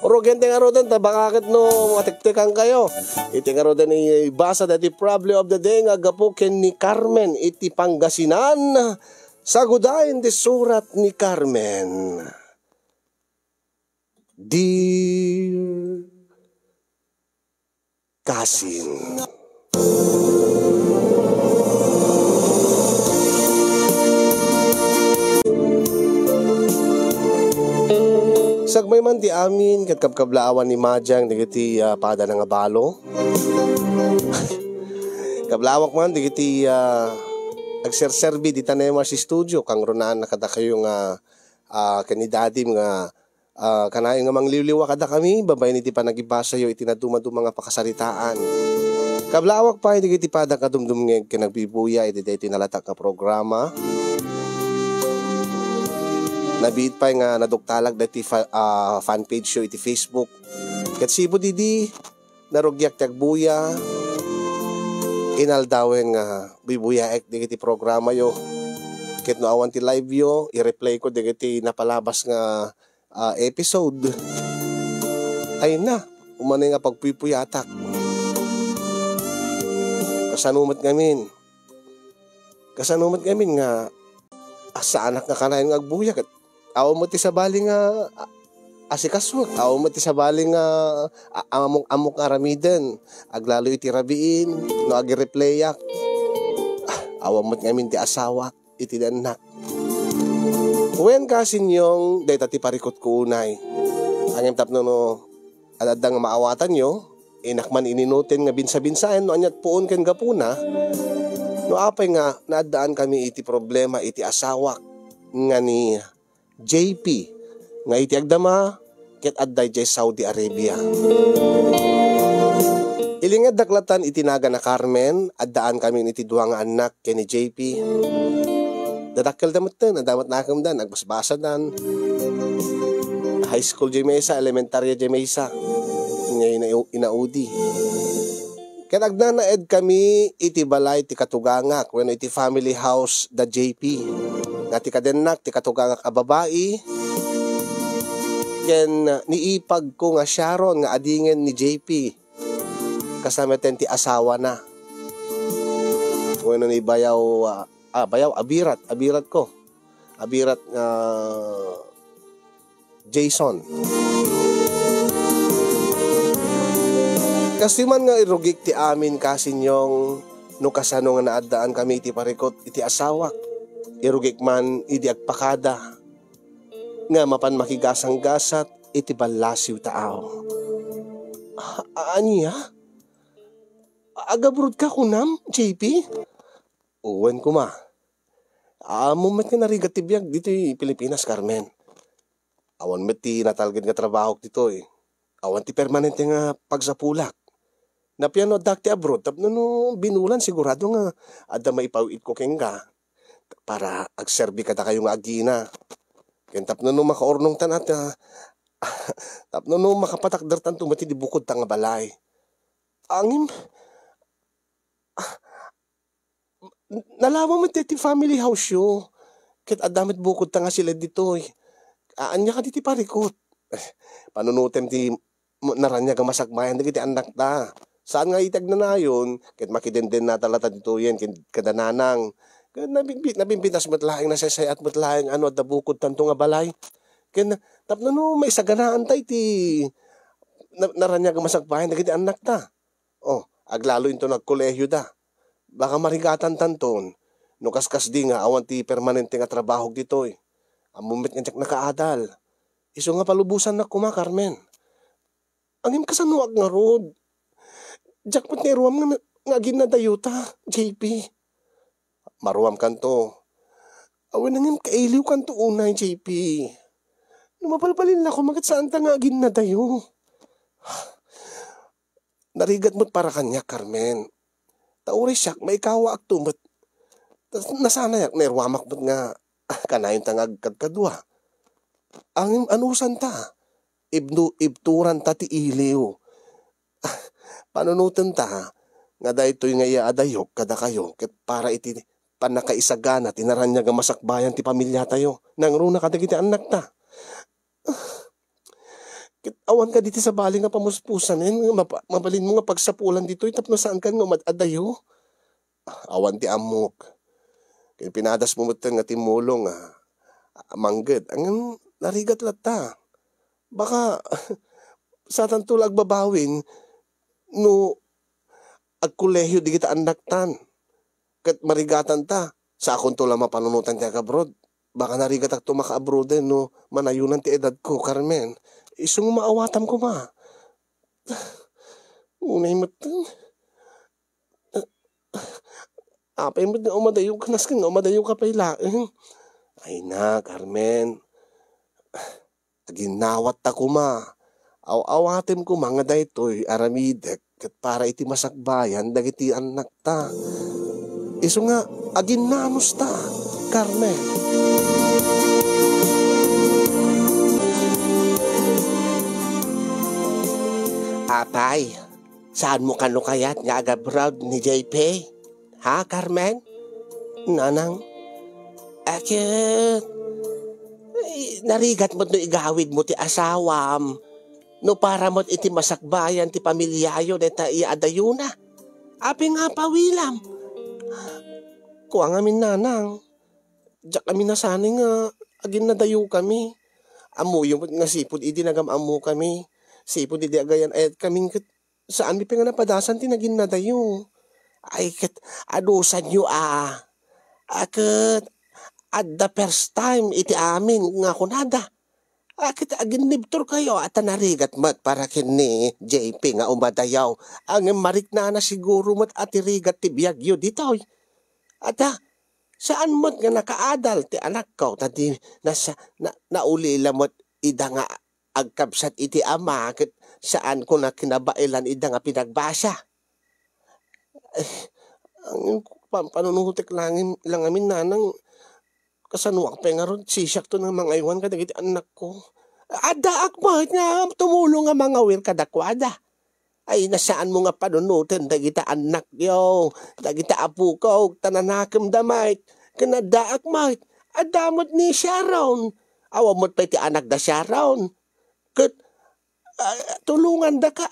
Urugente nga ro din, tabakakit no, matiktikan kayo. Iti nga ro din ibasa dati problem of the day nga gapukin ni Carmen, iti Pangasinan. Sagudayin di surat ni Carmen. Dear Kasin. Sagmay man di amin kat kabkablawan ni Majang digiti pada nga balo. Kablawak man digiti agserserbi di tanema si studio kang runaan nakada kayo nga kanidadim nga kanayon nga mangliliwa kada kami babay ni ti panagibasa yo itinaduma-duma nga pakasaritaan. Kablawak pa digiti pada kadumdumngeg kinagbibuya iti tinalatak nga programa. Nabiit pa nga naduktalag dati fan page show iti Facebook. Kat sibo didi narugyak tagbuya inaldawen nga bibuya ek digiti programa yo. Ket no awan ti live yo i-replay ko digiti napalabas nga episode. Ay na umano nga pagpupuyatak. Kasanumat ngamin nga asa anak nga kanayon nga agbuya ket aw mo ti sabali nga asikaswag, aw mo ti sabali nga amok aramiden, aglalo iti rabiin, no agireplayak, aw mo ngamin ti asawa, iti anak. Wen kasin yung dahil ti parikot ko unay, ang tapno no, aladang maawatan nyo, inakman ininutin nga binsa-binsayan, no anyat puon ken gapuna, no apay nga, naadaan kami iti problema, iti asawa, nga ni JP nga iti agdama ket adday jay Saudi Arabia. Ilingad daklatan itinaga na Carmen addaan kami iti duwa nga anak ken ni JP. Dadakkel dametten adamat nakamdan agbasbasa dan high school jay Mesa, elementarya jay Mesa ngayon inaudi. Ket agnanaed kami iti balay ti katugangak wenno iti family house da JP. Nga ti kadenak, ti katugangak a babae. Ken niipag ko nga Sharon nga adingen ni JP. Kasama ten ti asawa na. Bueno ni bayaw, abirat ko. Abirat Jason. Kasi man nga irugik ti amin kasin yung nukasano nga naadaan kami iti parikot iti asawa. Irugik man idi agpakada nga mapan makigasang-gasat iti balasiw tao. Aniya? Agabrod ka kunam, JP? Uwan ko ma. Mumat nga narigat tibiyag dito Pilipinas, Carmen. Awan met ti natalgid nga trabaho dito Awan ti permanente nga pagsapulak. Napiano dak ti abroad tapno no binulan sigurado nga adda maipawid ko kenga. Para agserbi kada kayo nga agina. Ken tapno no makaornong tanat tapno no makapatakder tanto mati di bukod ta nga balay. Angim nalawa mo ti family house yo. Ket adamit bukod ta nga sila dito Anya ka diti parikot. Panunutem ti naranya ka masakmayan diti anak ta. Saan nga itag na nayon ket makidenden na talata dito yen kadananang nabimbitas matlaing nasasay at matlaing at bukod tanto nga balay. Kaya tapno no may saganaan tayo ti naranya ka masagpahin na kiti anak ta. Aglalo into nagkolehyo da. Baka marigatan tanton. No kaskas di nga awan ti permanente nga trabaho dito Amumit nga nakaadal. Iso nga palubusan na kuma Carmen. Angim kasanuag nga rod. Jakpot ni ruam nga ginadayuta JP. Maruam kanto. Awan nangin kailiw kanto unay, JP. Lumapalpalin na ko, magkat saan ta nga agin na tayo. Narigat mo't para kanya, Carmen. Tauri siyak, may kawa ak tumot. Nasana yak, nairwamak mo't nga, kanayon tangag kadkadwa. Ang anusan ta, ibturan ta ti iliw. Panunutan ta, nga da ito'y nga iadayok, kada kayo, ket para iti panakaisagana, tinaranya nga masakbayan ti pamilya tayo. Nangruna kadagiti anak ta. Kit awan ka dito sa bali nga pamuspusan mabalin mo nga pagsapulan dito tapno saan kan nga madadayo. Awan ti amok. Kaya pinadas mo nga timulong mangged. Ang narigat lata. Baka sa tantulag babawin no agkolehiyo di kita andaktan. Kat marigatan ta. Sa akong tula mapanunutan ti agabrod. Baka narigat ak tumaka-abroad no manayunan ti edad ko, Carmen. Isong maawatam ko ma. Unay mo apay mo na umadayo ka nas kang umadayo ka pailaeng. Ay na, Carmen. Ginawat ta ko ma. Awatim ko mga daytoy aramidek kat para iti masakbayan dagiti anak ta. Iso nga aginanos ta, Carmen. Apay, saan mo kano kayat nga agabrod ni JP? Ha, Carmen? Nanang? Akit. Narigat mo't no igawid mo ti asawam. No para mo't iti masakbayan ti pamilyayo deta iadayo na. Api nga pawilam. Kuang amin nanang. Diyak kami nasani nga agin nadayo kami. Amuyo mo't nga sipod iti nagamamu kami. Sipod iti agayan ayat kaming saan mi nga napadasan ti nagin nadayo. Ay kat adusan nyo Akit at the first time iti amin nga kunada. Akit agin nibtor kayo at narigat mat para kini JP nga umadayaw. Ang marik na siguro mat at irigat ti biyagyo ditoy. At saan mo't nga nakaadal ti anak ko tadi naulila mo't ida nga agkabsat iti ama kat saan ko na kinabailan ida nga pinagbasa. Ang panunutik lang amin nanang kasanuak pa nga ron sisyak to ng mga iwan kadagiti anak ko. Ada akmat nga tumulong nga mga wir kadakwada. Ay nasaan mo nga panunutin dagita anak yo, dagita apu ko, tananakam damay, kanada akmat, adamot ni Sharon. Awamot pa iti anak da Sharon. Kat tulungan da ka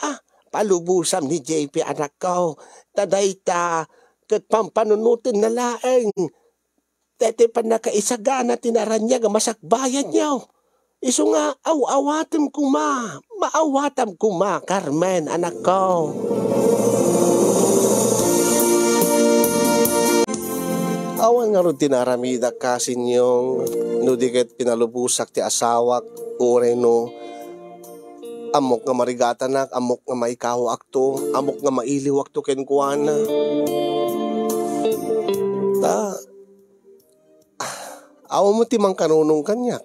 palubusam ni JP anak ko. Tadayta, kat pampanunutin na laeng. Tete pa nakaisagana tinaranya nga masakbayan niyo. Iso nga awatam ko maawatam ko Carmen anak ko. Awan nga ron tinaramida kasin yung nudiket pinalubusak ti asawak ure no. Amok nga marigatanak, amok nga maikaw akto, amok nga mailiw akto kenkuana. Awa mo timang kanunong kanyak.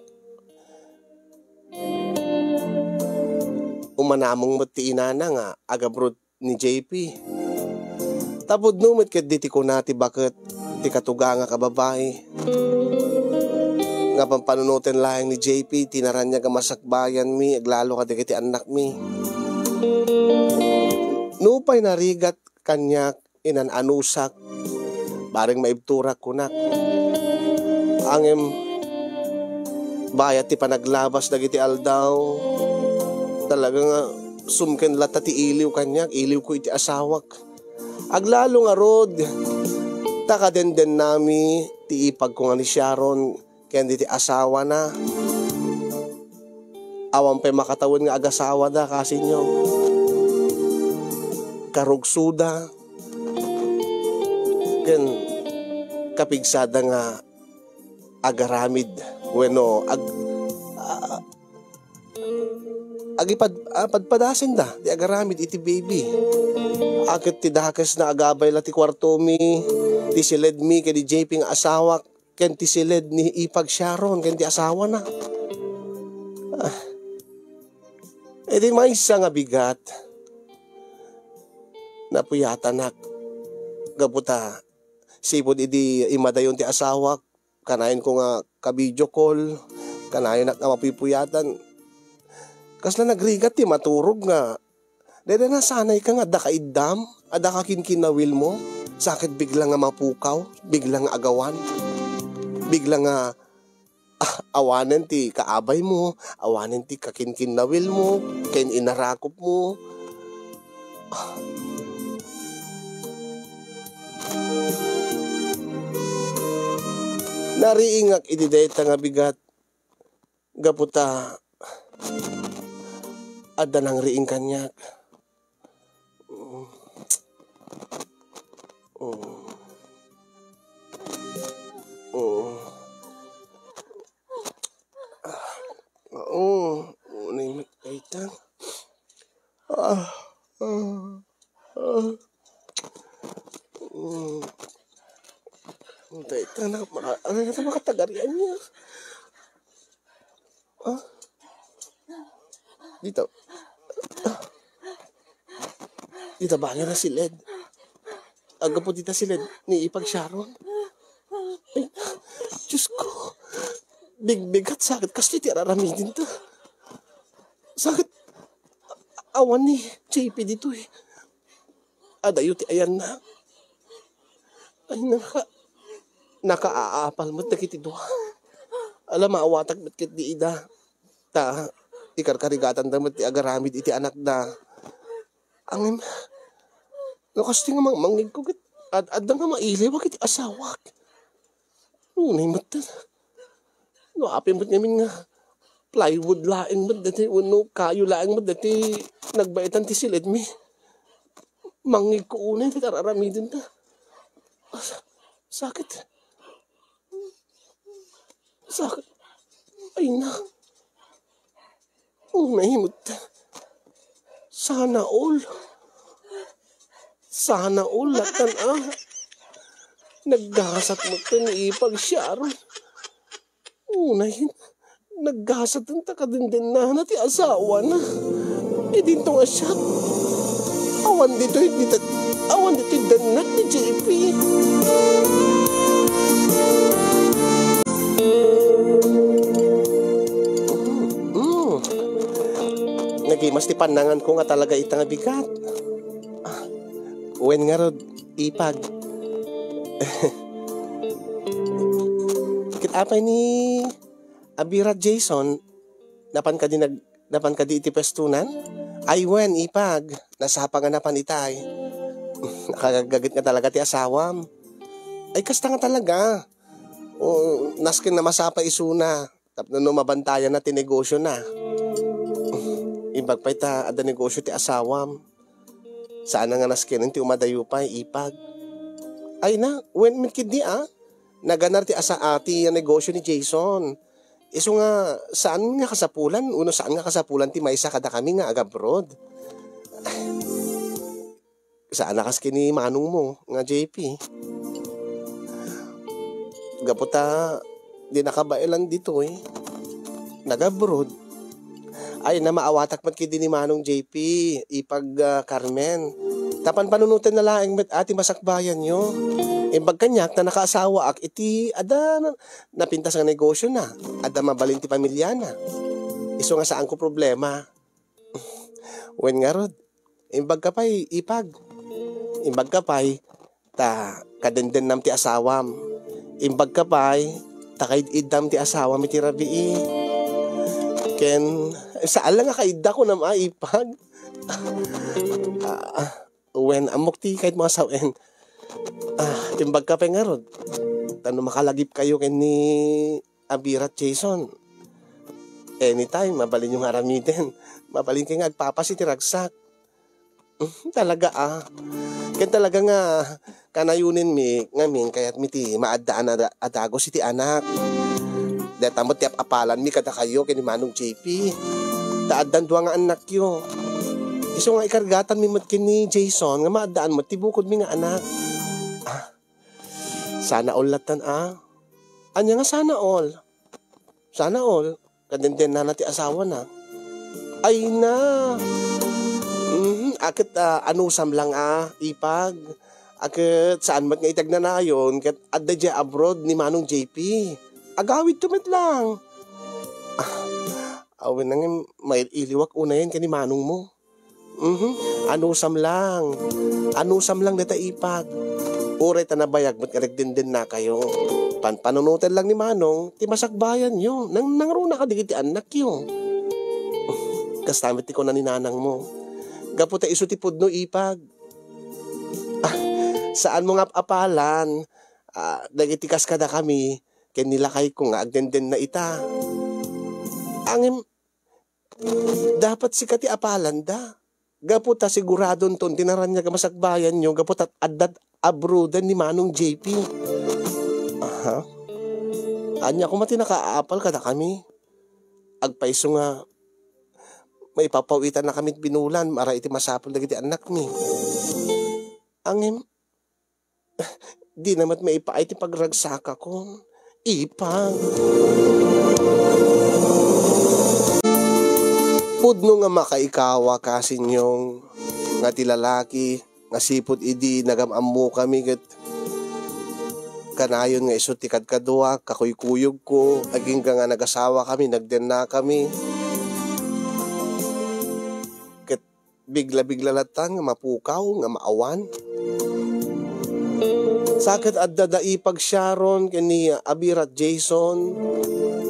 Umanamong mo ti inana nga agabrod ni JP. Tapod numit ket diti ko nati bakit ti katuga nga kababae. Nga pampanunutin lahing ni JP, tinaran niya masakbayan mi, aglalo ka di anak mi. Nupay narigat kanyak, inananusak, baring maibturak kunak. Angem, bayat ti panaglabas dagiti aldaw, talagang sumken lata ti iliw kanyak, iliw ko iti asawak. Aglalo nga rod, takadenden nami, ti ipag ko nga ni Sharon, kaya di ti asawa na. Awang pa makatawin nga agasawa da kasi nyo. Karugsuda. Ken kapigsada nga agaramid. Bueno, padpadasin da. Di agaramid iti baby. Akit ti dakas na agabay la ti kwarto mi. Ti siled mi kaya di JP nga asawak. Ken ti siled ni ipag Sharon, ken ti asawa na. Di may isa nga bigat. Napuyatan nak. Gabuta, sipod idi imadayon ti asawak. Kanayon ko nga ka-video call. Kanayon nak nga mapipuyatan. Kasla nagrigat ti maturog nga. Dede na sanay ka nga, ada ka idam, ada ka kinkinawil mo. Sakit biglang nga mapukaw, biglang nga agawan. Biglang nga Awanan ti kaabay mo, awanan ti kakinkinawil mo, ken inarakop mo. Nariingak ididayta nga bigat. Gaputa, adda nang riing kanyak. Unay mataytang. Taytang na ano na makatagarian niya. Dito. Dito ba nga na si Led? Aga po dito si Led ni Ipag Sharon. Ay, Diyos ko. Big-bigat sakit kasi ti araramidin to. Sakit. Awan ni JP dito eh. Adayo ti ayan na. Ay, naka-aapal mo't nakitidwa. Alam, maawatag mo't kit di ida. Ta, ikarkarigatan da mo't ti agaramid iti anak da. Ang nakas ti nga mangig ko kit. Adda nga maili, wakit asawak. Unay mo't ta. No, api mo't ngamin nga. Plywood laing mo't dati. Uno, kayo laing mo't dati. Nagbaitan ti silid mi. Mangig ko unay, ti araramidin ta. Sakit. Sakit. Ay na. Nahimot. Sana all. Sana all. Latan Naggasat mo ito ni Ipag Sharon. Naggasat ang takadindin na ti asawa na. E dito nga siya. Awan dito yung danak ni JP. Nagimas ti panangan ko nga talaga itang bigat. Uwen nga rod, Ipag. Kitapay ni Abirat Jason, napan ka di iti pestunan? Ay wen, Ipag, nasapa nga napan itay. Nakagagit nga talaga ti asawam. Ay kasta nga talaga. Naskin na masapa isuna. Tapno no mabantayan na ti negosyo na. Ibag pa ita ada negosyo ti asawam. Saan nga naskin ti umadayo pa Ipag. Ay na, when minkid di naganar ti ati ang negosyo ni Jason. Iso nga, saan nga kasapulan? Saan nga kasapulan ti maysa kada kami nga agabroad? Saan nakas kini manong mo nga JP? Gaputa, di nakabailan dito eh. Nagabroad. Ay na maawatak mat kidi ni manong JP, Ipag Carmen. Tapan panunutin na laing met ati masakbayan nyo. Imbag kanyak na nakaasawa ak iti ada napintas nga negosyo na. Ada mabalin ti pamilya na. Iso nga saan ko problema. Wen nga rod. Imbag kapay Ipag. Imbag kapay ta kadenden nam ti asawam. Imbag kapay ta kaididam ti asawam iti rabii. Ken saan lang nga kaidda ko nam Ipag. Wen amok ti kahit mga sawen. Timbag ka pa nga rod. Tano makalagip kayo ken ni Abirat Jason. Anytime, mabalin yung aramiden. Mabalin kayo nga agpapas iti ragsak. Talaga Ken talaga nga kanayunin mi ngamin kaya't mi ti maadaan adagos iti anak. Datamot ti apalan mi kada kayo ken ni Manong JP. Taaddan duwa nga anak yo. Iso nga ikargatan mi mat ken ni Jason nga maadaan mo ti bukod mi nga anak. Sana all latan Anya nga sana all. Sana all. Kadenden na nati asawa na. Ay na. Akit anusam lang Ipag. Akit saan mat nga itag na nayon. Kat adda dya abroad ni Manong JP. Agawid tumit lang. Awin nang may iliwak una yan kani Manong mo. Anusam lang. Anusam lang data Ipag. Ure ta nabayag mat karagdenden na kayo. panunutan lang ni Manong, ti masakbayan yun. Nangruna ka digiti anak yun. Kastamit ti ko na ni nanang mo. Gaputa iso ti pudno ipag. Saan mo nga apalan? Dagiti kaskada kami, ken nilakay ko nga agdenden na ita. Angim, dapat si kati apalan da. Gaputa siguradon ton tinaran niya masakbayan nyo, gaputa addad abroadan ni Manong JP. Aha. Anya ko mati nakaapal kada kami. Agpaiso nga, may papawitan na kami binulan, mara iti masapol dagiti anak mi. Angim, di namat may ipaay ti pagragsaka ko. Ipang. Pudno nga makaikawa kasi nyong nga ti lalaki, nga sipod idi nagamamu kami ket kanayon nga iso ti kadkadwa, kakuykuyog ko, aging nga nagasawa kami, nagden na kami. Ket bigla-bigla latan nga mapukaw, nga maawan. Sakit at dadaipag Sharon kani Abirat Jason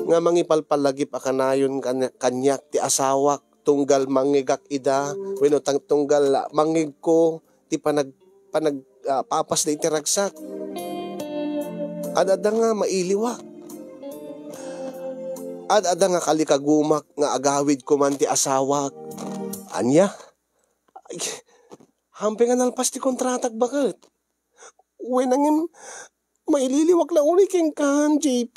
nga mangipalpalagip akanayon kanyak ti asawak tunggal mangigak ida wenno tunggal mangig ko ti papas na itiragsak adada nga mailiwa adada nga kalikagumak nga agawid ko man ti asawak anya ay, hamping nga nalpas ti kontratak bakit wenangin maililiwak la uli king kan JP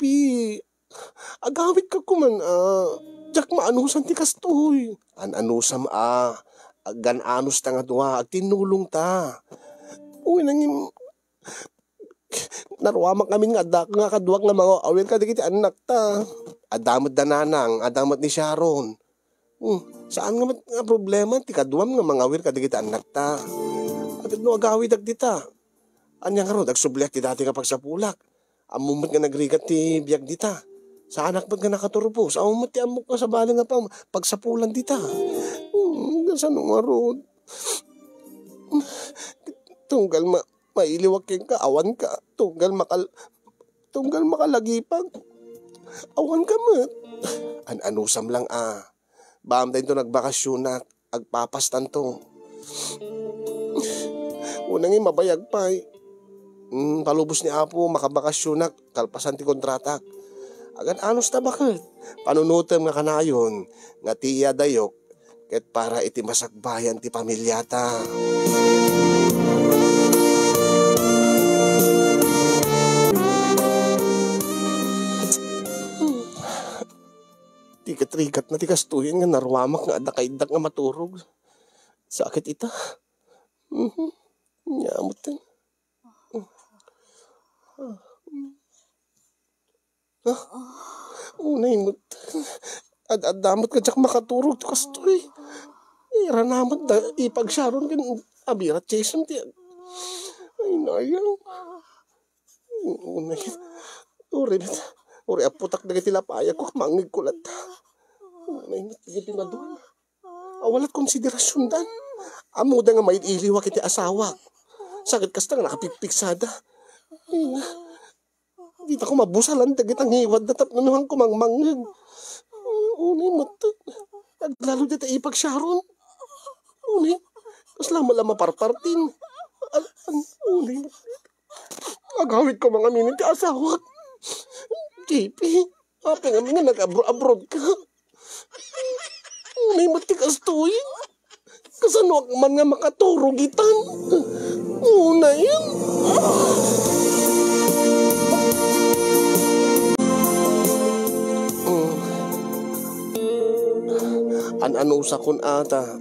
agawid ka kuman jak maanusan ti kastoy anusam gan anus ta nga duwa ag tinulong ta wenangin narwamak kami nga kaduwak nga mga awin ka digiti anak ta adamot dananang adamot ni Sharon saan nga problema ti kaduwam nga mga awin ka digiti anak ta agad no agawid ag dita anya nga ron, agsubliak ti dati nga pagsapulak. Amumot nga nagrigat ti biyak dita. Sa anak ba't nga nakaturupos? Amumot ti amok nga sa bali nga pa pagsapulan dita. Saan nga ron? Tunggal mailiwak ka, awan ka. Tunggal makalagipag. Awan ka mat. Anusam lang Baam tayo nagbakasyon na agpapastan to. Unang mabayag pa palubos ni Apo makabakasyon na kalpasan ti kontratak agan anos ta bakit panunutem nga kanayon nga tiya dayok ket para iti masakbayan ti pamilyata. Ti katrikat na ti kastuhin nga narwamak nga adda kaidak nga maturog sakit ita. Nyamot yan. Unay mo. Adamot ka tsak makaturog. Kastoy. Iranamot da ipag Sharon kan Abirat Jason ti. Ay nayang. Unay. Uri aputak na kitilapaya ko. Mangig kulat. Unay mo. Tigil na doon. Awalat konsiderasyon dan. Amo da nga may iliwa kiti asawa. Sakit kasta nga nakapikpiksada. Dita ko mabusalan dagit ang hiwad na tapnanuhan ko mangmangig. Unay mata. Lalo dita ipag Sharon. Unay. Kas lama-lama parpartin. Unay mata. Agawid ko mga miniti asawa. JP. Apeng amin nga nag-abroad ka. Unay mati kastoy. Kasano man nga makaturugitan. Una yan. Ano sa kun ata.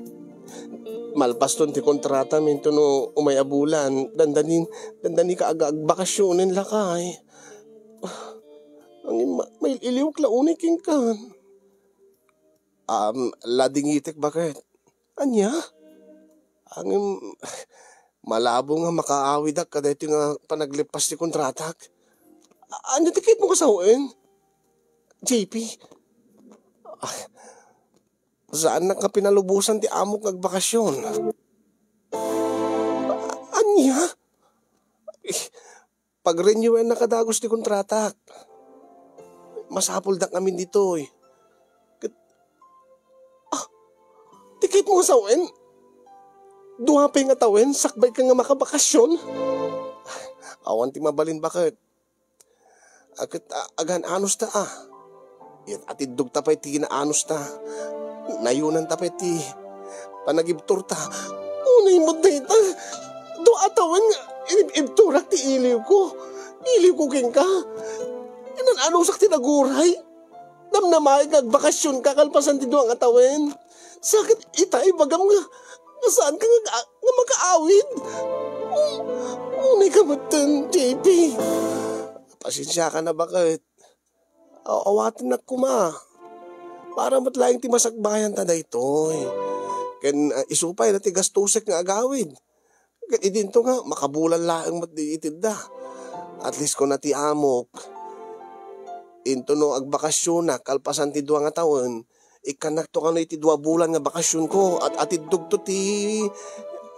Malpaston ti kontrata minto no umayabulan. Dandani ka agag bakasyonin lakay. Ang may iliwak launay king kan. Ladingitik bakit? Anya? Ang malabo nga makaawid ak kada ito nga panaglipas ti kontratak. Anya tikit mo kasawin? JP? Saan na ka pinalubusan ti amok nagbakasyon? Anya? pag-renew na kadagos ti kontratak. Masapol da kami dito eh. Tikit mo sa uwen? Duhapay nga tawen, sakbay ka nga makabakasyon. Awan ti mabalin bakit? Akit agan anos ta ah. Yan atidog tapay ti ginaanos ta. Nayunan tapay ti panagibtur ta. Unay mo data. Doa tawen nga ibturak ti iliw ko. Iliw ko king ka. Inan anusak ti naguray. Namnamay kagbakasyon kakalpasan ti doang atawen. Sakit itay bagam nga. Saan ka nga makaawid? Unay ka matan, JP. Pasensya ka na bakit? Awatin na kuma. Para matlayang ti masagbayan ta da ito. Kan isupay na ti gastusek nga agawid. Kan idinto nga makabulan laang matdiitid da. At least ko na ti amok. Into no agbakasyon na kalpasan ti duwa nga taon. Ikanak to kano iti 2 bulan nga bakasyon ko. At atidug to ti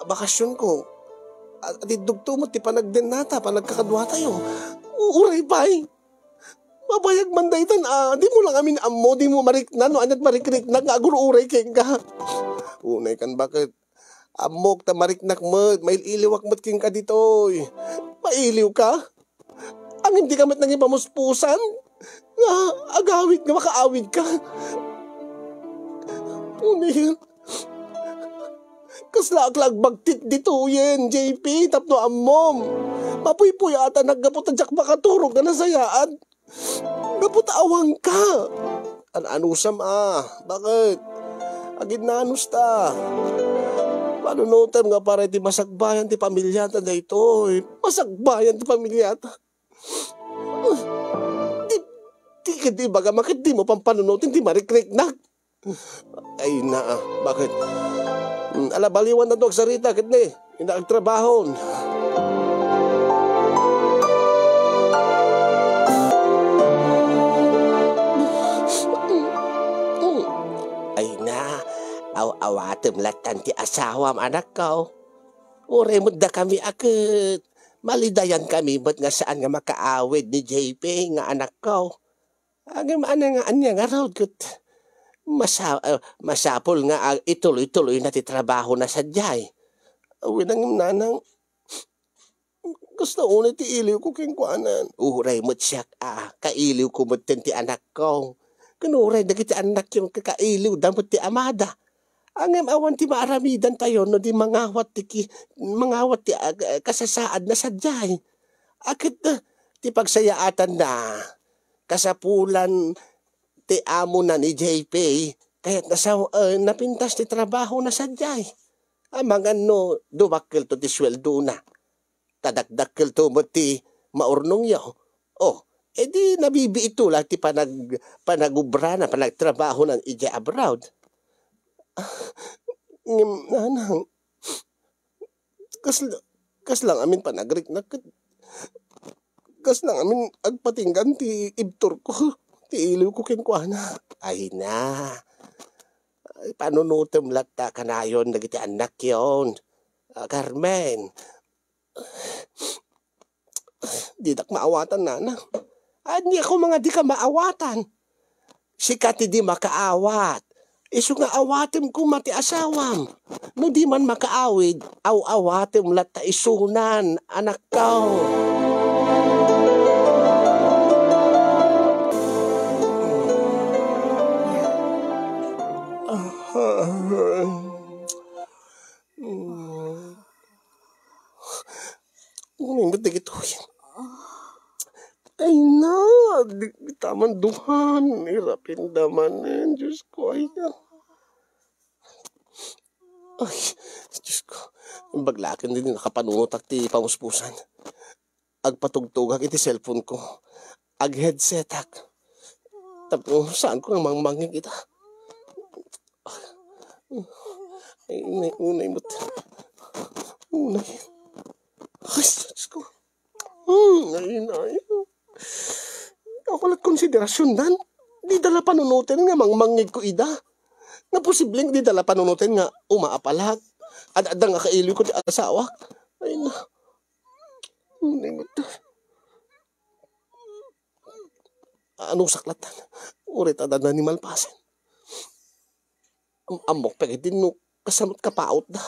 bakasyon ko. At atidug to mo ti panagden nata. Panagkakadwa tayo. Uray pa'y. Mabayag man daytan di mo lang amin amo, di mo mariknan, no anat marikrik-nak nga agururay king ka. Unay kan bakit? Amok ta mariknak mo, may iliwak mo't king ka dito. Mailiw ka? Ang hindi ka mat nang ipamuspusan? Nga, agawid nga makaawid ka. Unay, kaslaglag bagtit dito yan, JP, tapno amom. Mapuy-puy ata naggaputan jak makaturog na nasayaan. Naputawang ka. Anusam Bakit? Agid na anus ta. Panunutan nga para ti masagbayan ti pamilyata na ito. Masagbayan ti pamilyata. Di baga makit di mo pang panunutin ti marikrik-nak. Ay na bakit? Alabaliwan na to agsarita kit ni. Inaagtrabahon. Awatem latan ti asawam anak ko. Ure mo da kami akit. Malidayan kami ba't nga saan nga makaawid ni JP nga anak ko. Agam nga anya nga raw kat. Masapol nga ituloy-tuloy na ti trabaho na sadyay. Winang nanang. Gusto unay ti iliw ko king kuanan. Uray mo't siyak kailiw ko mo't ti anak ko. Kanuray dagiti anak yung kakailiw damot ti amada. Ang awan ti maaramidan tayo no di mangawat ti kasasaad na sadyay. Akit ti pagsayaatan na kasapulan ti amo na ni JP kaya't napintas ti trabaho na sadyay. Amang ano dumakil to ti sweldo na. Tadakdakil to mo ti maurnong yaw. Edi nabibi ito lang ti panagubra na panagtrabaho ng ija abroad. Nanang, kas lang amin panagrik na kas lang amin agpatinggan ti ibtur ko, ti iliw ko kinkwana. Ay na, panunutom lata kanayon nagiti anak yon. Carmen, di tak maawatan nana. Hindi ako mga di ka maawatan. Sikat di makaawat. Isu nga awatim ko mati asawam. No di man makaawid, awatim lata isunan, anak ko. Ba't na gito yan? Ay na, di taman duhan, irapin daman yan, Diyos ko, ay na. Ay, Diyos ko, yung baglakin din nakapanunutak ti pamuspusan. Agpatugtugak iti cellphone ko, ag-headsetak. Tapos saan ko nga mangmangin kita? Ay, unay mo't. Unay. Ay, Diyos ko. Ay. Ako lang konsiderasyon dan. Di dala panunutin nga mangmangig ko ida. Nga posibleng di dala panunutin nga umaapalag. Ada nga kailiw ko di asawa. Ay na. Unay mo to. Anong saklatan? Urit at na ni malpasan. Amok pagkitin no kasamot kapaot na.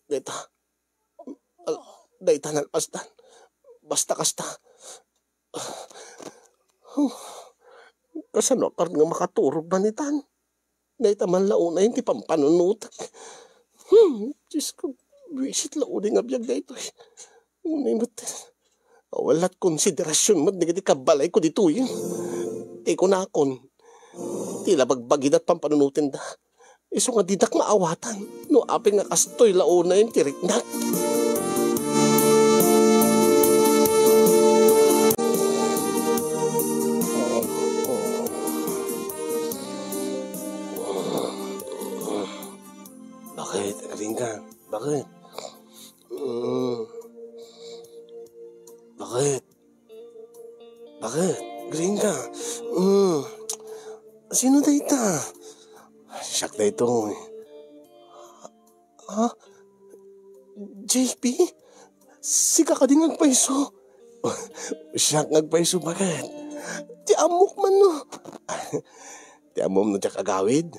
Dayta. Dayta nalpasdan. Basta kasta. Kasano ka nga makaturog banitan. Dayta man launa yung ti pampanunutak. Diyos ko, visit launa nga biyag dayto. Unay mat. Walat konsiderasyon mat. Nagati kabalay ko dito yun. Di ko na akon. Tila bagbagid at pampanunutin da. Iso nga didak maawatan. No aping nga kastoy launa yung tiriknak. Bakit? Aling ka? Bakit? Bakit? Bakit? Galing ka? Sino dayta? Siyak na ito. Ha? JP? Sika ka din ngagpaiso. Siyak ngagpaiso, bakit? Ti amok man no. Ti amom no tiyak agawid.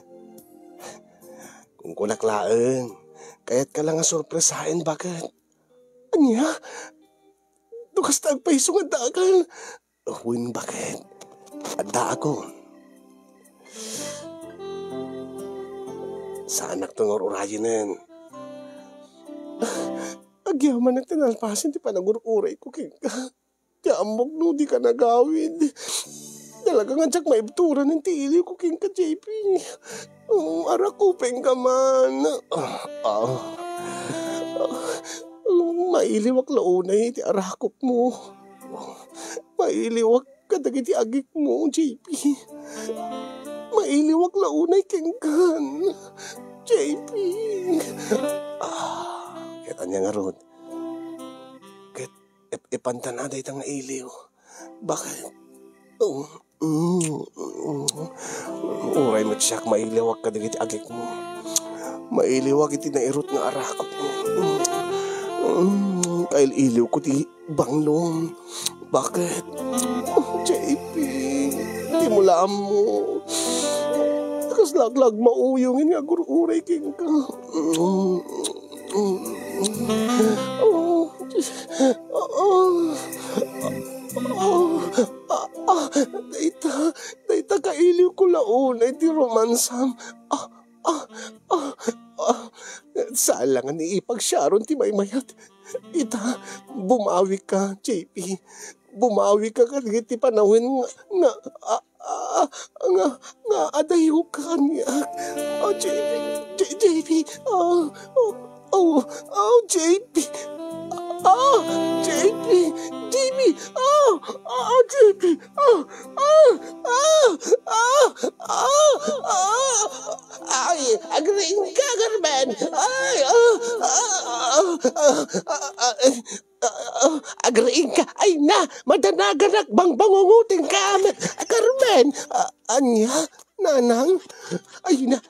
Kung kunaklaan, kaya't ka lang nga sorpresahin, bakit? Anya? Dukas na agpaiso nga dagal. Uwin, bakit? Adda ako. Sa anak tong orurayanan. Agyaman ang tinalpasin, di pa nagururay ko king ka. Di amok no, di ka nagawid. Talaga nga tsak maibtura ng tili ko king ka, JP. Arakupeng ka man. Mailiwak launay, ti arakop mo. Mailiwak kadagiti agik mo, JP. Mailiwak launay kengkan. JP. Kaya niya nga ron. Kaya ipantanaday tang iliw. Bakit? Uray mo siyak, mailiwak kadagiti agik mo. Mailiwak iti nairot nga arakop mo. Kail iliw ko ti banglong. Bakit? JP, di mo laam mo. Takas laglag mauyongin nga gururay king ka. Dayta kailiw ko launay ti romansam. Saalangan ni ipag-sharon ti maymayat. Ita, bumawi ka, JP. Bumawi ka ti panawin nga adayo ka niya. JP, JP, JP, JP, JP, JP, ay, agreeing ka, Carmen. Ay, agreeing ka. Ay na, madanaganak bang bangungutin ka, Carmen. Anya, nanang? Ay na,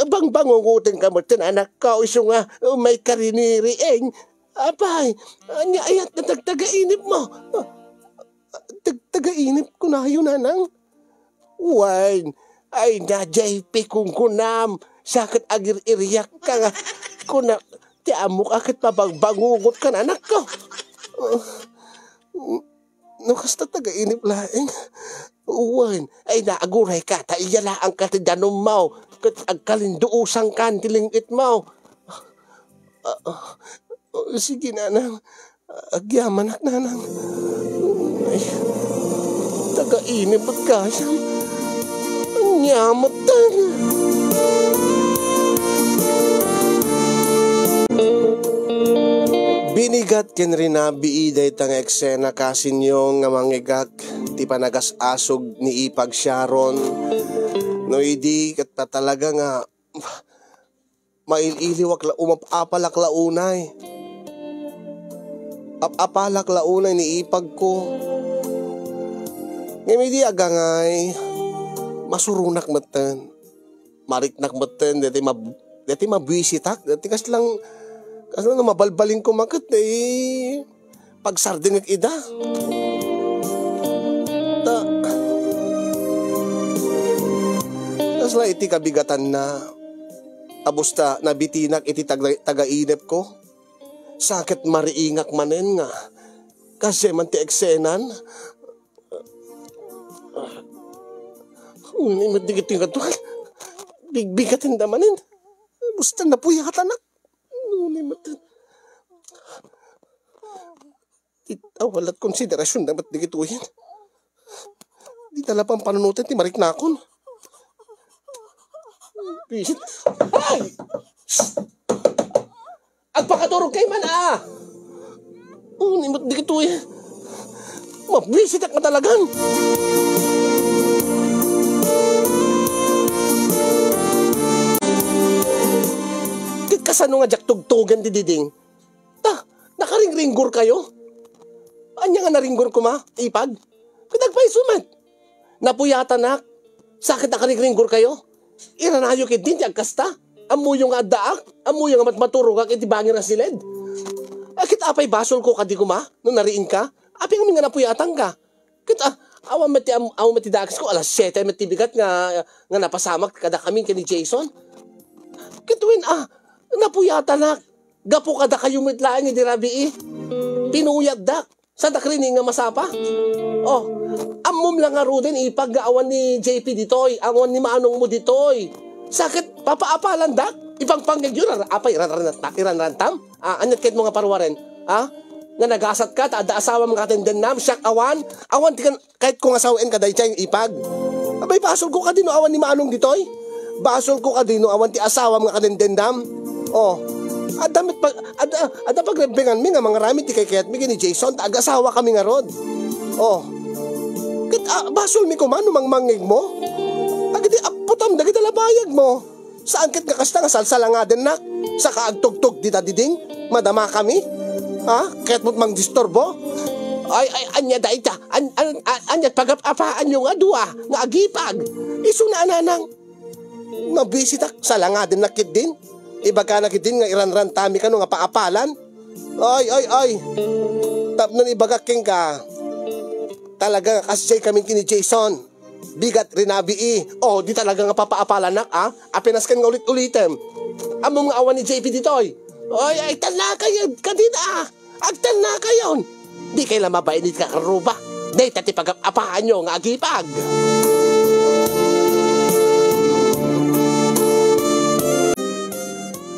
bang bangungutin ka mo, tinanak ka, iso nga, may karinirieng. Apay, anya ayat na tagtaga-inip mo. Tagtaga-inip ko na yun, nanang. Wine, ay na, JP, kung kunam, sakit agir-iriyak ka nga, kunam, ti amok akit mabagbangungot ka na, anak ko. Nakas na taga-inip laing. Wine, ay naaguray ka, taiyalaan ka ti danom mo, agkalinduusang ka, tilingit mo. Sige, nanang. Agyaman at nanang. Ay, taga-inip at kasam. Ang yamatan. Binigat ken rinabi iday tang eksena kasinyo nga mangigak ti panagas-asog ni ipag Sharon. No idi kat patalaga nga maililiwak la umapalak launay. Apalak launay ni ipag ko. Ngayon di agangay masurunak matan. Mariknak matan dati mabwisitak. Dati kas lang mabalbaling ko makat pagsarding ag ida. Nasla iti kabigatan na abusta nabitinak iti taga-inep ko. Sakit mariingak manen nga. Kasi man ti eksenan. Unimad di kiting katuan. Bigbigatin da manen. Abusta na puyatan na. Unimad. Walat konsiderasyon dapat di kituhin. Di tala pang panunutin ti mariknakon. Bisit. Ay! Agpakaturog kay man Nimot di kito Mabisit ak matalagan. Kit kasano nga jak tugtugan di diding. Nakaringringgor kayo? Anya nga naringgor ko ipag? Kitagpay sumat. Napuyatan nak. Sakit nakaringringgor kayo? Iranayo kit din ti agkasta. Amo yung adaak, amo yung matmaturog ak iti bangir na silid. Akit apay basol ko kadi ko nung nariin ka. Apay nga nga napuyatan ka. Kit awan mati daaks ko alas 7 mati bigat nga napasamak kada kami kini Jason. Kituin napuyatan nak. Gapo kada kayo mitlaan ni Rabi Pinuyat dak. Sa dakrini nga masapa. Amom lang nga ruden ipag-awan ni JP ditoy. Awan ni Manong mo ditoy. Sakit papaapalan dak. Ipangpanggag yun. Apay iranrantam. Anyat kahit mga parwaren. Nga nagasat ka. Taada asawa mga katenden nam. Siyak awan. Awan tikan kahit kung asawain ka dahi yung ipag. Abay basol ko ka din awan ni Manong ditoy. Basol ko ka din awan ti asawa mga katenden nam. Adamit pagrebengan mi nga mga ramit ti kayat mi ni Jason ag-asawa kami nga rod. Basol mi ko mang mangig mo. Agiti aputam dagiti labayag mo. Saan ket nga kasta nga salsala nga din nak. Sa kaagtugtog dita diding madama kami. Ket mo't mang disturbo. Ay anya daita. Anya pagapapaan yung adwa nga agipag. Isu na ananang. Mabisitak sala nga din nakit din. Iba ka nakitin nga iranran tami ka no nga paapalan. Ay. Tapnon ibagaking ka. Talaga kasi kami kini Jason. Bigat rinabi di talaga nga papaapalan nak Apinas kan nga ulit-ulitem. Among nga awan ni JP ditoy. Ay tala kayo kadina. Agtan na kayon. Di kayo mabainit ka karuba. Day tati pag-apahan nyo nga agipag.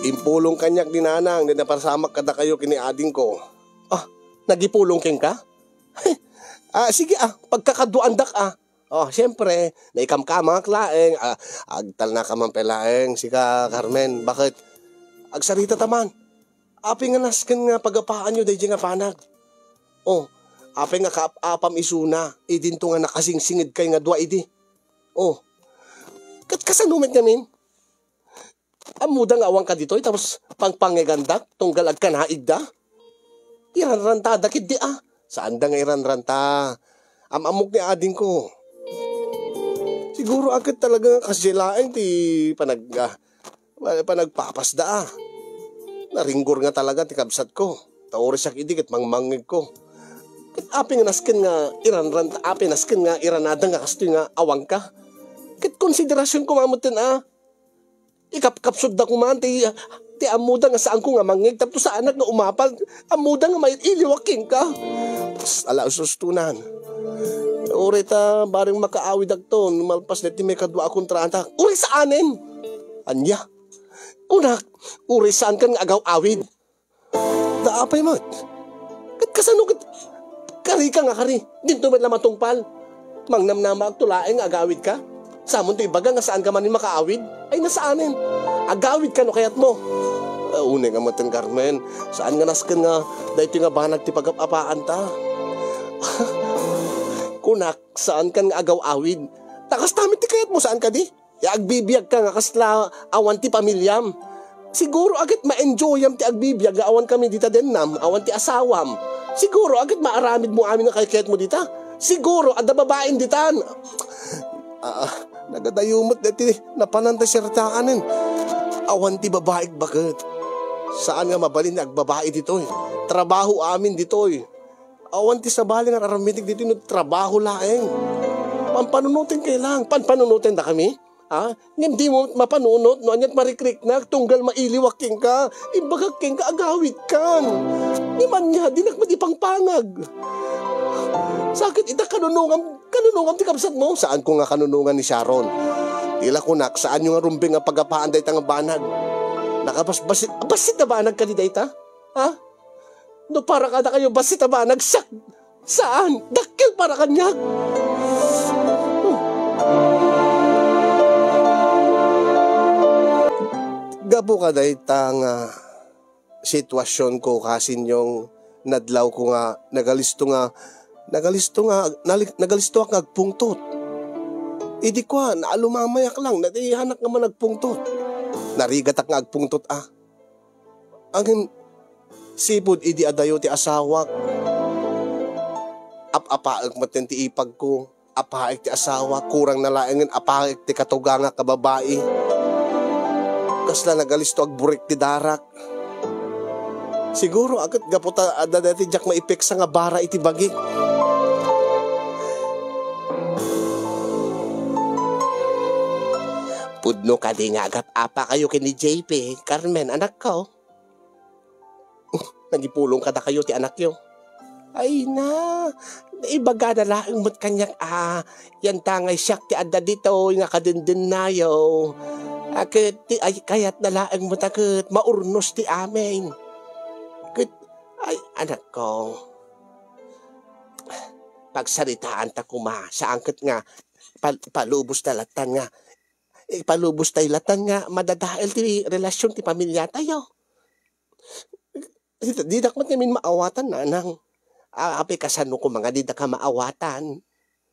Impulong kanyak ni nanang, din napasamak kada kayo kini ading ko. Nagipulong king ka? Sige pagkakaduan dak siyempre, naikam-kam mga klaeng, agtal na ka man pelaeng, sika Carmen, bakit? Agsarita taman, api nga nasken nga pagapaan nyo, dahi nga panag. Api nga kaapam isuna, idinto nga nakasingsingid kay nga dua idi. Kasanumit namin, amudang awang ka ditoy, tapos pangpangigandak, tunggal ag kanaig da. Iranranta, dakit di Saan da nga iranranta? Amamok ni ading ko. Siguro agad talaga kasilaeng ti panagpapasda Naringgor nga talaga ti kabsat ko. Taoris sak idikit mangmangig ko. Kit api nga nasken nga iranranta, api nasken nga iranada nga kasto nga awang ka. Kit konsiderasyon ko mamutin ikapkapsod da kuman ti amuda nga saan ko nga mangig tapos sa anak nga umapal amuda nga may iliwaking ka. Ala usustunan. Uri ta baring makaawid agton malpas na ti may kadwa akong tranta. Uri saanin? Anya? Unak, uri saan kan nga agaw awid? Daapay mat. Kat kasano kari ka nga kari. Dinto met lamang tungpal. Mangnamnama agtulaeng agawid ka. Samon to ibaga nga saan ka manin makaawid? Ay nasaanin? Agawid ka no kayat mo. Unay nga matin Carmen. Saan nga nasken nga dahito nga banag ti pagapapaan ta? Kunak, saan ka nga agaw awid? Takas tamit ti kayat mo saan ka di? Agbibiyag ka nga kasla awan ti pamilyam. Siguro agad ma-enjoyam ti agbibiyag awan kami dita din nam, awan ti asawam. Siguro agad maaramid mo amin nga kayat mo dita. Siguro ada babaeng ditan. Nagadayumot dati napanantay sirtaanin. Awan ti babae bakit? Saan nga mabalin agbabae ditoy? Trabaho amin ditoy. Awan ti sabali nga aramitig dito no trabaho laeng. Pampanunutin kayo lang. Pampanunutin na kami. Ha? Hindi mo mapanunot, no? Anyat marikrik na, tunggal mailiwaking ka, ibagaking ka, agawit kan. Di man niya, di nakmadipang pangag. Sakit, ita kanunungan ti kapsat mo. Saan ko nga kanunungan ni Sharon? Tila ko nak, saan yung nga rumbing nga pagapaan day tanga banag? Nakabasbasit, basit na banag ka di day ta? Ha? No para kada kayo basit na banag, sak! Saan? Dakil para kanyak! Gabo ka day tang sitwasyon ko kasin yung nadlaw ko nga nagalisto ang agpungtot. Idi ko naalumamayak lang natihanak naman agpungtot. Narigat ang agpungtot Angin sipod idi adayo ti asawak. Apaag maten ti ipag ko. Apaag ti asawa kurang nalaengin apaag ti katuganga ka babae. Kasla nagalisto agburik ti darak. Siguro agad gaputa ada dati jak maipik sa nga bara iti bagi. Pudno ka di nga agap apa kayo kini JP, Carmen, anak ko. Nagipulong ka na kayo ti anak yo. Ay na, ibaga na laing mo't kanyak yan tangay siyak ti adda dito nga kadindin na yo. Akit ti ay kayat na laang matakit maurnos ti amin. Kit ay anak ko. Pagsaritaan ta kuma sa angket nga palubos talatan nga. Palubos tayo latan nga madadahil ti relasyon ti pamilya tayo. Di dakmat namin maawatan na nang api kasano ko mga di ka maawatan.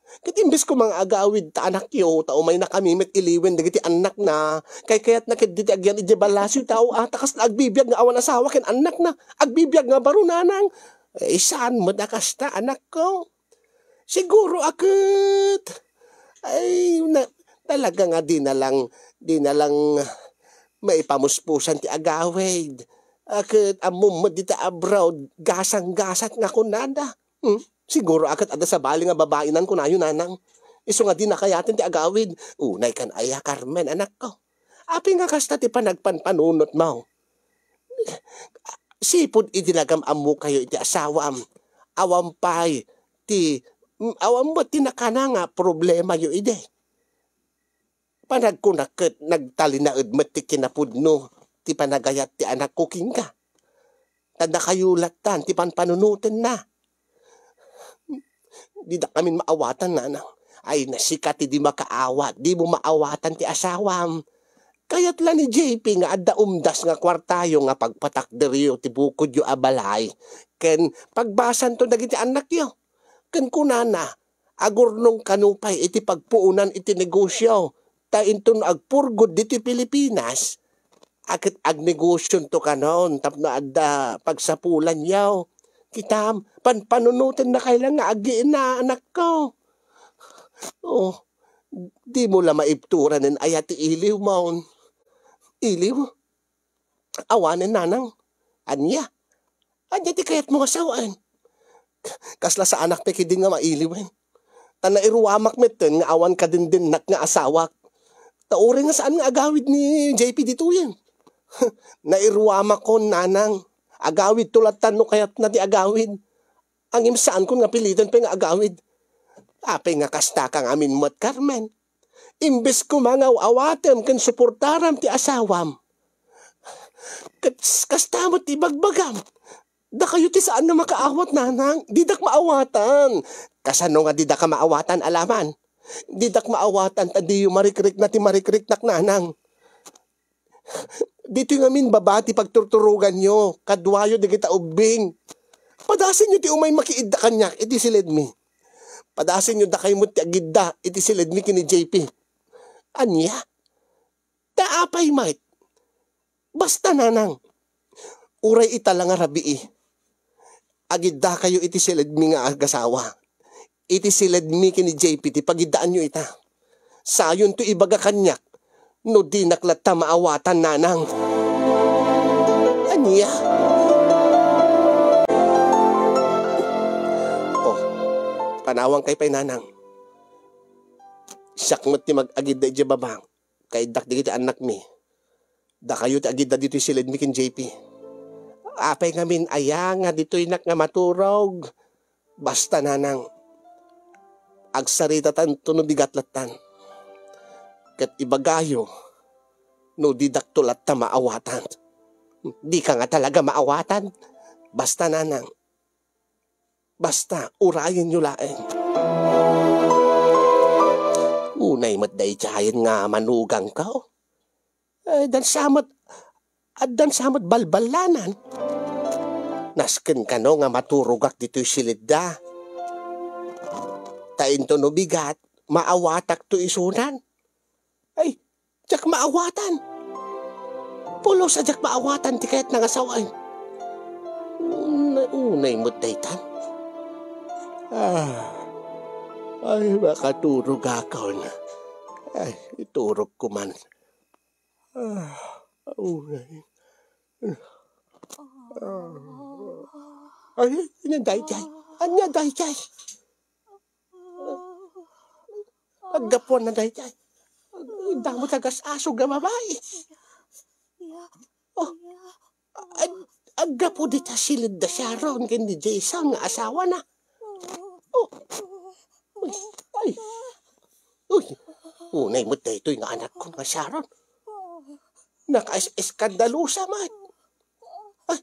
Kat imbes ko mga agawid ta anak yo, tao may nakamimit iliwen, dagiti anak na, kayat nakit agyan ijabalasyo tao, takas na agbibiyag nga awan asawa, ken anak na, agbibiyag nga baro nanang, saan mo dakas ta anak ko? Siguro akit, talaga nga di na lang maipamuspusan ti agawid. Akit amum mo dita abroad, gasang-gasat nga kunada. Siguro akat ada sa bali nga babainan ko na yun nanang. Iso nga di na kayatin ti agawid. Unay kan aya Carmen anak ko. Api nga kasta ti panagpanpanunot mo. Sipod idilagam amu kayo iti asawam. Awampay awam mo ti nakana nga problema yo ide. Panagkunakit nagtalinaed met ti kinapudno ti panagayat ti anak ko kinga. Tanda kayo latan ti panpanunutin na. Di da kami maawatan na. Ay nasikat di makaawat. Di mo maawatan ti asawam. Kaya't lang ni JP nga adda umdas nga kwartayo nga pagpatakderyo ti bukod yo abalay. Ken pagbasan to dagiti anak yo. Ken kunana agurnong kanupay iti pagpuunan iti negosyo. Ta inton agpurgod diti Pilipinas. Akit agnegosyon to kanon tapno adda pagsapulan yaw. Kitam, panunutin na kailang nga agiin na anak ko. Di mo lang maipturan ng ayati iliw mo. Iliw? Awanin nanang. Anya? Anya ti kayat mo kasawaan. Kasla sa anak te kidin nga mailiwen. Tana iruwamak meten nga awan ka din nak nga asawak. Tauri nga saan nga agawid ni JP dito yan. Nairuwamak ko nanang. Agawid tulatan no kayat na ti agawid. Ang imsaan ko nga pilitan pa nga agawid. Ape nga kasta kang amin mo't Carmen. Imbes ko mga awatem kan suportaram ti asawam. Kasta mo ti bagbagam. Da kayo ti saan na makaawat nanang. Didak maawatan. Kasano nga didak ka maawatan alaman. Didak maawatan tadi yung marikrik na ti marikrik nak nanang. Dito yung amin babati pagturturugan nyo. Kadwayo di kita ubing. Padasin nyo ti umay makiidda kanyak. Iti silid mi. Padasin nyo da kayo mo ti agidda. Iti silid mi kini JP. Anya? Taapay mait. Basta nanang. Uray ita lang nga rabii. Agidda kayo iti silid mi nga agasawa. Iti silid mi kini JP. Ti pagidaan nyo ita. Sayon to ibaga kanyak. No di naklata maawatan nanang. Anya? Panawang kay pay nanang. Sakmat ti mag-agid da iti babang. Kay dakdi iti anak mi. Da kayo ti agid da dito silid mi kin JP. Apay ngamin aya nga dito inak nga maturog. Basta nanang agsarita tanto no bigatlatan. Kat ibagayo no didaktulat ta maawatan. Di ka nga talaga maawatan. Basta nanang. Basta urayan nyo laeng. Unay matday tiyayan nga manugang ka. Dan samot balbalanan. Nasken ka no nga maturugak dito'y silid da. Tain to no bigat, maawatak to isunan. Ay, jak maawatan. Pulo sa jak maawatan ti kayat nangasawain. Unay mo daytan. Ay, makaturog ako na. Ay, iturog ko man. Unay. Ay, inanday-jay. Anyanday-jay. Paggapuan na day-jay. Damo tagas aso nga babae. Oh, aggapo dita silid da Sharon kindi Jason nga asawa na. Oh, ay, uy, unay mo dito yung anak ko nga Sharon. Naka-eskandalusa man. Ay,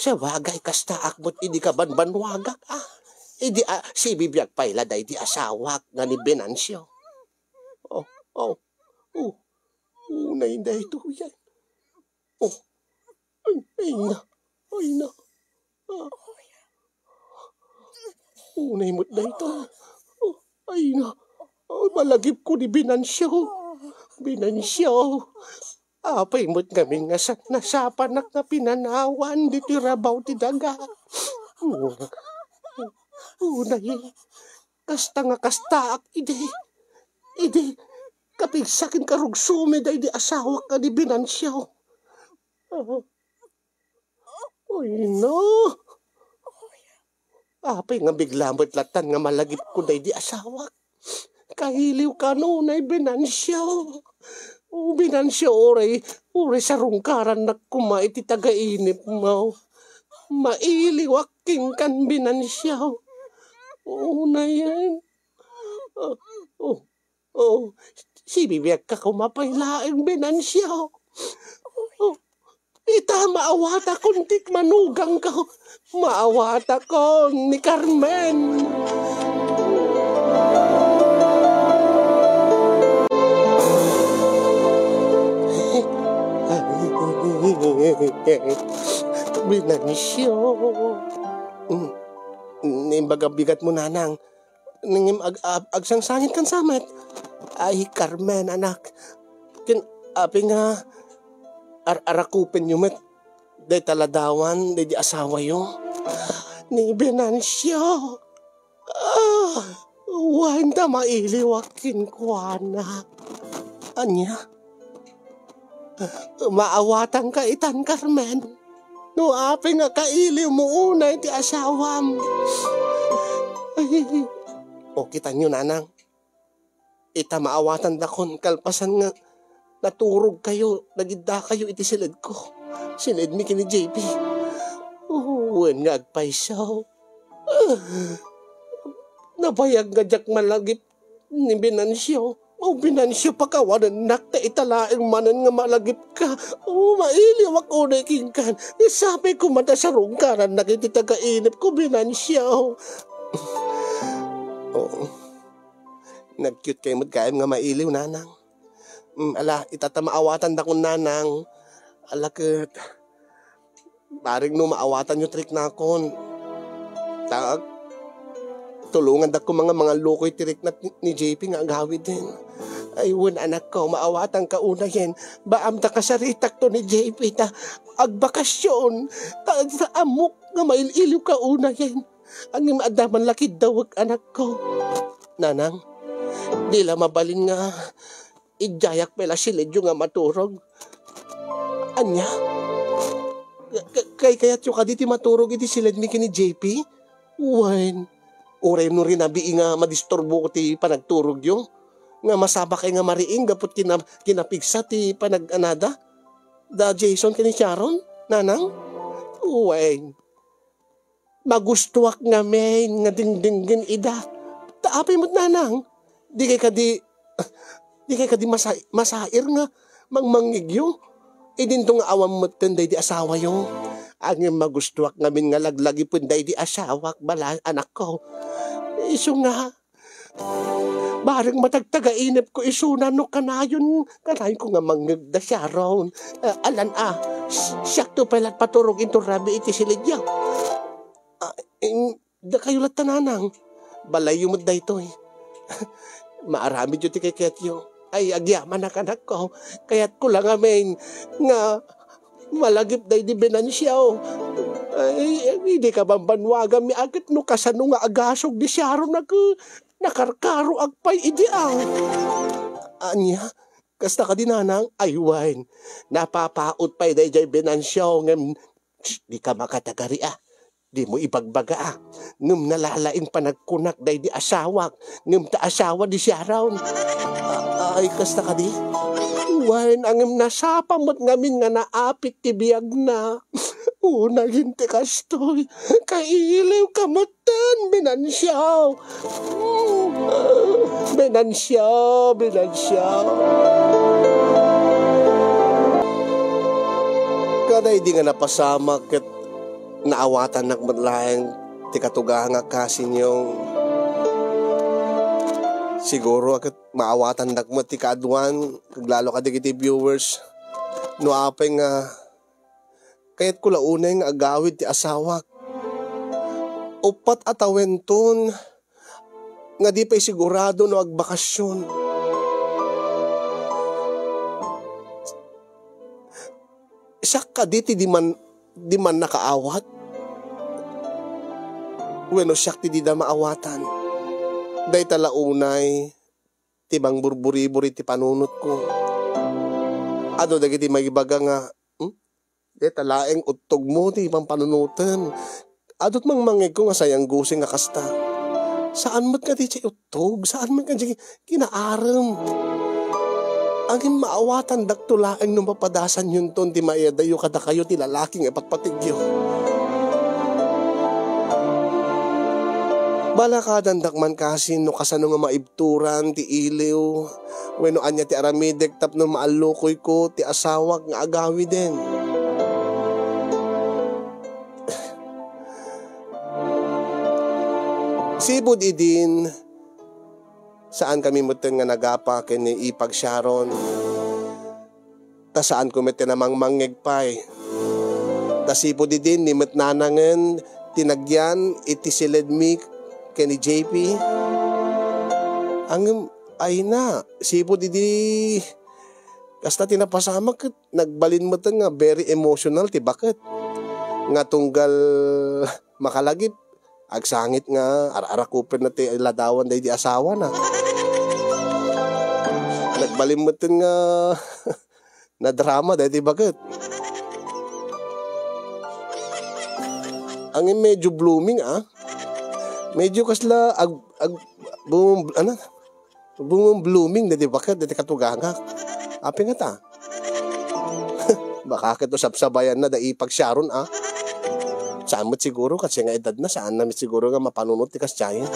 sa wagay kasta akmot hindi ka banbanwagak Idi si bibiyag payla da di asawak nga ni Venancio. Unay da ito yan. Ay na. Unay mo't na ito. Ay na. Malagip ko ni Venancio. Apay mo't kami nga nasapanak na pinanawan di tirabaw ti daga. Unay, kasta nga kastaak, ide, kapigsakin karugsume da ide asawak ka ni Venancio. Uy, no. Apay nga biglamot latan nga malagip ko da ide asawak. Kahiliw ka nunay Venancio. Venancio, oray sa rungkaran na kumay ti taga-inip mo. Mailiwaking kan Venancio. Na yan. Si bibiyag ka kumapaylaing Venancio. Ita maawata kuntik manugang ka. Maawata ko ni Carmen. Venancio. Nimbagabigat mo nanang. Nangim agsangsangit kan samet. Ay, Carmen, anak. Api nga, arakupin yung met. Day taladawan, day di asawa yung. Ni Venancio. Wanda mailiwakin ko, anak. Anya? Maawatan ka itan, Carmen. No, api nga kailiw mo unay ti asawam. O, kita nyo, nanang. Ita maawatan dakon, kalpasan nga naturog kayo, nagida kayo iti silid ko. Silid mi kini JP. Wen nga agpaisaw. Nabayag nga jak malagip ni Venancio. Venancio pakawanan nakta italaing manan nga malagip ka. Mailiw ako na ikingkan. Sabi ko mata sa rungkaran nakititagainip ko, Venancio. Nag-cute kayo magkaim nga mailiw, nanang. Itatamaawatan da kong nanang. Ket paring no maawatan yung trick na akon. Tulungan da ko mga lokoy tirik na ni JP nga agawid din. Ay, anak ko, maawatan ka una yan. Baam ta kasaritak to ni JP ta agbakasyon. Sa amok nga maililiw ka una yan. Ang maadaman lakid daw anak ko. Nanang, di la mabalin nga ijayak pala silid yung nga maturog. Anya? Kaya't yung kaditi maturog iti silid mi kini JP? Uray no rin nabi nga madisturbo ko ti panagturog yo. Nga masaba kay nga mariing gapot kinapigsa ti panag-anada. Da Jason kini Sharon, nanang? Uway. Magustuwak nga men nga dingdingin ida. Taapay mo't nanang. Di kay kadi masair nga mangmangigyo. Idinto nga awam mo't tenday di asawa yo. Ang magustuwak nga min nga laglagi punday di asawak bala anak ko. Iso nga. Barang matagtaga-inip ko isuna no kanayon ko nga mangigda siya ron. Alan siyak to palat paturog into rabi iti silidya. Da kayo latananang. Balay yung muday to eh. Maarami dyo ti kay Ketyo. Ay agyaman na kanak ko. Kaya't ko lang amin nga malagip day di binansyaw. Ay, hindi ka bambanwaga mi agit no kasano nga agasog di siyaro nakarkaro agpay ideal. Anya, kasta ka dinanang aywain. Napapaot pa'y day jay binansyaw ngem di ka makatagari Di mo ibagbaga ngem nalalaing panagkunak day di asawak ngem ta asawa di siyaraw. Ay kasta ka di? Wain angem nasapa mo't ngamin nga naapit ti biyag na. Una ginti kastoy. Kailiw kamutan. Binansyaw. Binansyaw. Kaday di nga napasamak ket naawatan nagmadlaeng ti katuga nga kasin yung siguro akat maawatan nagmat ti kaadwan kaglalo ka digiti viewers no apay nga kayat ko launay nga agawid ti asawak upat atawenton nga di pa'y sigurado no agbakasyon. Isak ka di man nakaawat. Bueno, siyak ti di da maawatan. Day talaunay, tibang burburi-buri ti panunot ko. Ado dagiti magibaga nga, day talaeng utog mo ti ibang panunutan. Adot mang mangig ko nga sayang gusing nga kasta. Saan mo't ka di siya utog? Saan mo't ka di kinaaram? Angin maawatan daktulaeng nung mapadasan yun ton ti maiyadayo kada kayo ti lalaking ipatpatigyo. Bala ka dandakman kasi no kasano nga maibturan ti iliw. Weno anya ti aramidek tap no maalukoy ko ti asawak nga agawi din. Sibod idin saan kami mutin nga nagapa kini ipag Sharon. Ta saan kumiti namang mangigpay. Ta sibod idin ni matnanangan tinagyan iti silid mi kini JP. Ang ay na sibod idi kasta tinapasamak nagbalin mo nga very emotional ti bakit nga tunggal makalagip agsangit nga ararakupin na ti ladawan day di asawa na. Nagbalimutin nga na drama day di bakit. Ang medyo blooming medyo kasla blooming day di bakit day katuganga. Api nga ta. Baka kito sabsabayan na da ipag Sharon Saan mo't siguro kasi nga edad na saan namin siguro nga mapanunot ti kasyayan.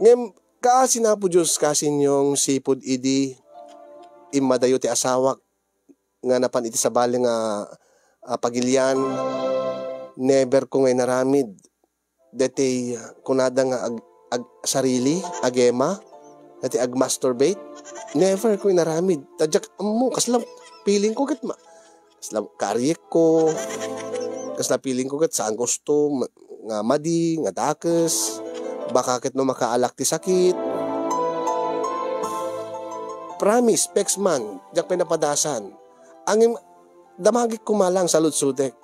Ngem kasi na po Diyos kasi yung sipod idi imadayo ti asawak nga napan iti sabali nga pagilyan never ko ngay naramid deti kunada nga sarili agema deti masturbate never ko naramid tadyak mo kasla feeling ko ket kasla karyek ko kasla feeling ko ket saan gusto nga madi nga dakes baka ket no makaalak ti sakit. Promise, pex man, diyak pinapadasan. Ang damagik kumalang sa lutsudek.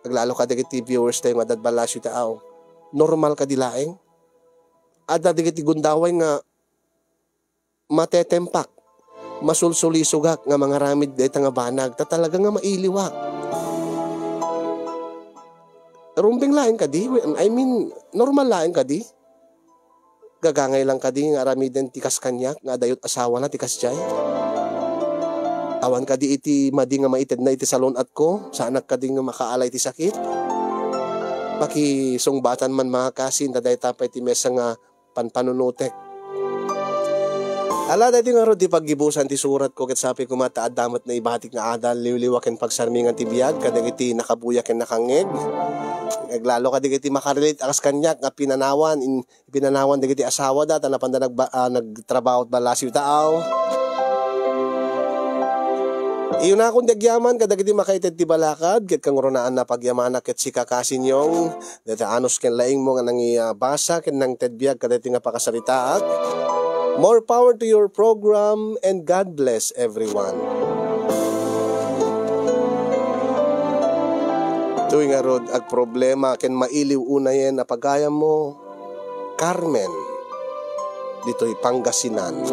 Naglalo ka digiti viewers tayo nga dadbalasyo taaw. Normal ka dilaeng. Ada digiti gundaway nga matetempak. Masulsulisugak nga mga ramid dito nga banag. Ta talaga nga mailiwak. rumbing lain ka di. I mean, normal lain ka di. Gagangay lang ka di nga aramiden tikas kanyak nga dayot asawa na tikas jay. Awan ka di iti madi nga maited na iti salon at ko. Saanak ka di nga makaalay ti sakit. Pakisongbatan man mga kasin daday tapay ti mesa nga panpanunutek. Ala dati nga ro di paggibusan ti surat ko ket sapi ko mataad damat na ibatik nga adal liwliwaken pagsarmingan ti biyag kadag iti nakabuyak ken nakangeg. Naglalo ka digiti makarelate akas kanyak nga pinanawan digiti asawa data na panda nagtrabaho at balasiw tao. Iyon na akong dagyaman kadag iti makaited ti balakad ket kang ronaan na pagyamana ket si kakasin yung data anos ken laing mo nga nangi basa ken nang tedbiag kadati nga pakasaritaak. More power to your program and God bless everyone. Tuwing nga rod ag problema ken mailiw unayen na pagayam mo Carmen dito'y Pangasinan.